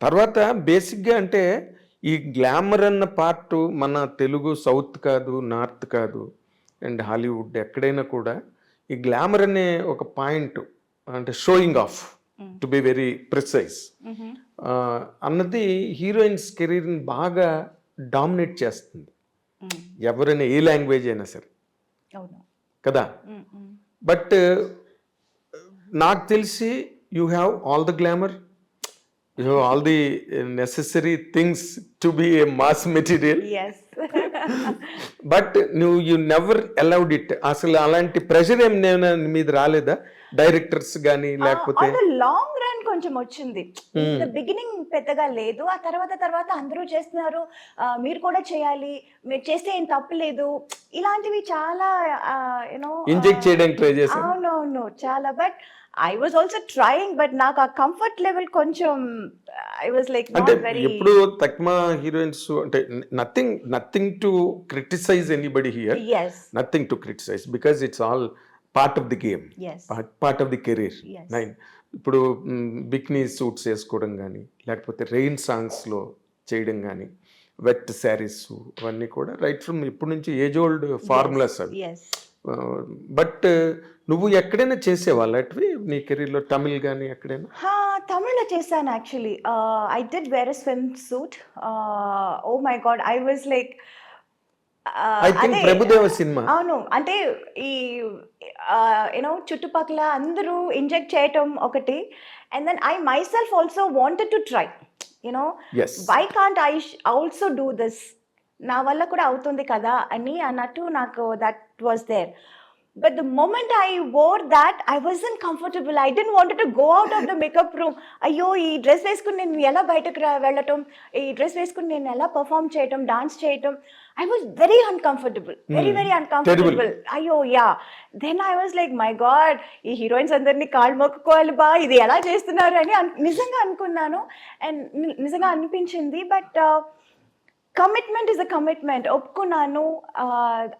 తర్వాత బేసిక్గా అంటే ఈ గ్లామర్ అన్న పార్ట్ మన తెలుగు సౌత్ కాదు, నార్త్ కాదు, అండ్ హాలీవుడ్ ఎక్కడైనా కూడా ఈ గ్లామర్ అనే ఒక పాయింట్ అంటే showing off to be very precise అన్నది హీరోయిన్స్ కెరీర్ని బాగా డామినేట్ చేస్తుంది. ఎవరైనా ఏ లాంగ్వేజ్ అయినా సరే కదా. బట్ నాకు తెలిసి you have all the glamour, you have all the necessary things to be a mass material. Yes. But you never allowed it. అసలు అలాంటి ప్రెషర్ ఏం మీద రాలేదా డైరెక్టర్స్ కానీ లేకపోతే? లాంగ్ రన్ కొంచెం వచ్చింది. బిగినింగ్ పెద్దగా లేదు. ఆ తర్వాత అందరూ చేస్తున్నారు, మీరు కూడా చేయాలి, మీరు చేస్తే ఏం తప్పు లేదు, ఇలాంటివి చాలా యూనో ఇంజెక్ట్ చేయడానికి ట్రై చేశారు. అవునవును చాలా. But I was also trying, but నాకు ఆ కంఫర్ట్ లెవెల్ కొంచెం I was like not అంటే very. ఎప్పుడు తక్మా హీరోయిన్స్ అంటే nothing to criticise anybody here. Yes. Nothing to criticise because it's all part of the game, Yes. Part of the career. Yes. ఇప్పుడు bikini suits వేసుకోవడం కానీ లేకపోతే rain సాంగ్స్లో చేయడం కానీ వెట్ శారీస్ అవన్నీ కూడా రైట్ ఫ్రమ్ ఇప్పటి నుంచి ఏజ్ ఓల్డ్ ఫార్ములాస్ అవి. Yes. బట్ నువ్వు ఎక్కడైనా చేసేవాళ్ళు అటువి నీ కెరీర్లో తమిళ్ కానీ ఎక్కడైనా? తమిళ్లో చేశాను actually. I did wear a swim suit. Oh my God, I was like I think Prabhudeva cinema. అవును, అంటే ఈ యూనో చుట్టుపక్కల అందరూ ఇంజెక్ట్ చేయటం ఒకటి, and then I myself also wanted to try, you know why can't I also do this, నా వల్ల కూడా అవుతుంది కదా అని అన్నట్టు నాకు that was there. But the moment I wore that, I wasn't comfortable. I didn't want to go out of the makeup room. అయ్యో ఈ డ్రెస్ వేసుకుని నేను ఎలా బయటకు వెళ్ళటం, ఈ డ్రెస్ వేసుకుని నేను ఎలా పర్ఫామ్ చేయటం, డాన్స్ చేయటం, I was very uncomfortable, very uncomfortable. అయ్యో yeah. Then I was like, my God, ఈ హీరోయిన్స్ అందరినీ కాళ్ళు మొక్కుకోవాలి బా, ఇది ఎలా చేస్తున్నారు అని నిజంగా అనుకున్నాను, అండ్ నిజంగా అనిపించింది. But commitment is a commitment. ఒప్పుకున్నాను.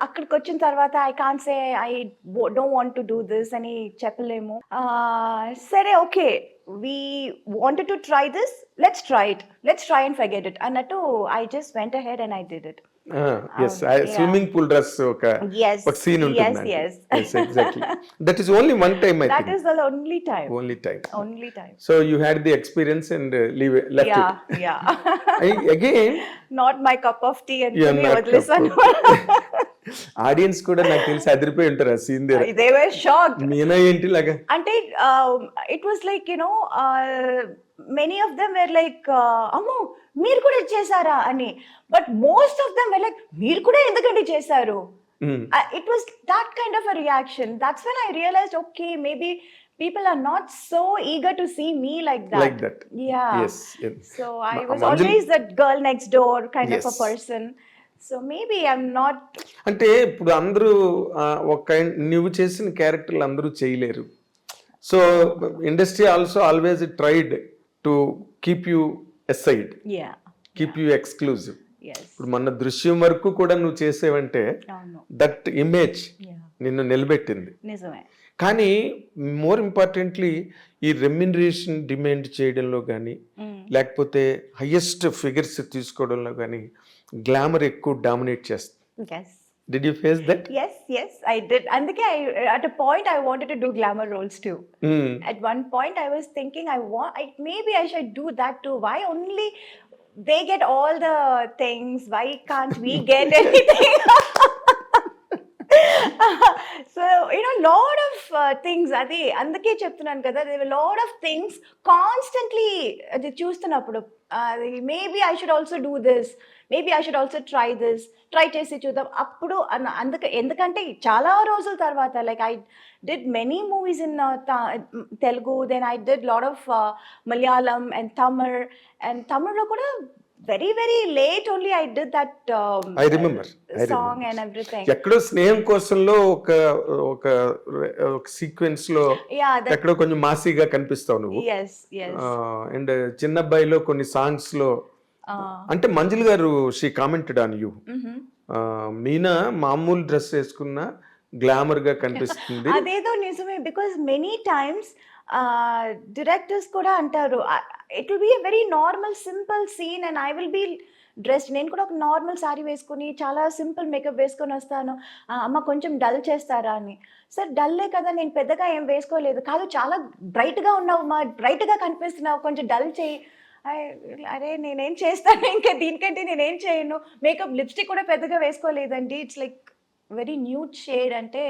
అక్కడికి వచ్చిన తర్వాత I can't say I don't want to do this అని చెప్పలేము. సరే okay, we wanted to try this, let's try and forget it అన్నట్టు I just went ahead and I did it. Swimming pool dress ఒక scene ఉంటుంది. Yes. Exactly. That is only one time, I think. That is the only time. Only time. So you had the experience and left it. Yeah. Again, not my cup of tea and you are to me not was listen. Audience కూడా నాకు తెలిసి అదిరిపోయి ఉంటారు ఆ scene దగ్గర. They were shocked. Meena ఏంటి లాగా అంటే it was like, you know, many of them were like, అమ్మో మీరు కూడా చేశారా అని. But most of them were like, మీరు కూడా ఎందుకంటే చేశారు. It was that kind of a reaction. That's when I realized, okay, maybe people are not so eager to see me like that. Yeah. Yes. So I was always that girl next door kind of a person. So maybe I'm not. అంటే ఇప్పుడు అందరూ ఒక నువ్వు చేసిన క్యారెక్టర్లు అందరూ చేయలేరు. So industry also always tried to keep you aside, keep you exclusive. ఇప్పుడు మన దృశ్యం వరకు కూడా నువ్వు చేసేవంటే దట్ ఇమేజ్ నిన్ను నిలబెట్టింది. కానీ మోర్ ఇంపార్టెంట్లీ ఈ రెమ్యునరేషన్ డిమాండ్ చేయడంలో కానీ లేకపోతే హైయెస్ట్ ఫిగర్స్ తీసుకోవడంలో కానీ గ్లామర్ ఎక్కువ డామినేట్ చేస్తుంది. Did you face that? Yes, I did. అందుకే at a point I wanted to do glamour roles too. At one point I was thinking maybe I should do that too. Why only they get all the things? Why can't we get anything? So, you know, lot of things. అది అందుకే చెప్తున్నాను కదా, there were lot of things constantly అది చూస్తున్నప్పుడు maybe I should also do this, maybe I should also try చేసి చూద్దాం అప్పుడు ఎందుకంటే చాలా రోజుల తర్వాత like I did many movies in Telugu, then I did lot of Malayalam and Tamil lo kuda very late only I did that I remember song and everything. ఎక్కడో స్నేహం కోసంలో ఒక సీక్వెన్స్ లో ఎక్కడో కొంచెం మాసీగా కనిపిస్తావు నువ్వు. Yes. అండ్ చిన్నబ్బాయిలో కొన్ని songs లో అంటే మంజుల్ గారు she commented on you. Meena మామూలు డ్రెస్ వేసుకున్నా గ్లామర్గా కనిపిస్తుంది. అదేదో నిజమే. బికాజ్ మెనీ టైమ్స్ డైరెక్టర్స్ కూడా అంటారు it will be a very normal simple scene and I will be dressed. నేను కూడా ఒక నార్మల్ శారీ వేసుకొని చాలా సింపుల్ మేకప్ వేసుకొని వస్తాను. అమ్మ కొంచెం డల్ చేస్తారా అని. సార్ డల్లే కదా, నేను పెద్దగా ఏం వేసుకోలేదు. కాదు చాలా బ్రైట్గా ఉన్నావు మా, బ్రైట్గా కనిపిస్తున్నావు, కొంచెం డల్ చేయి. అరే నేనేం చేస్తాను ఇంకా దీనికంటే నేనేం చేయను. మేకప్ లిప్స్టిక్ కూడా పెద్దగా వేసుకోలేదండి. It's like very nude shade అంటే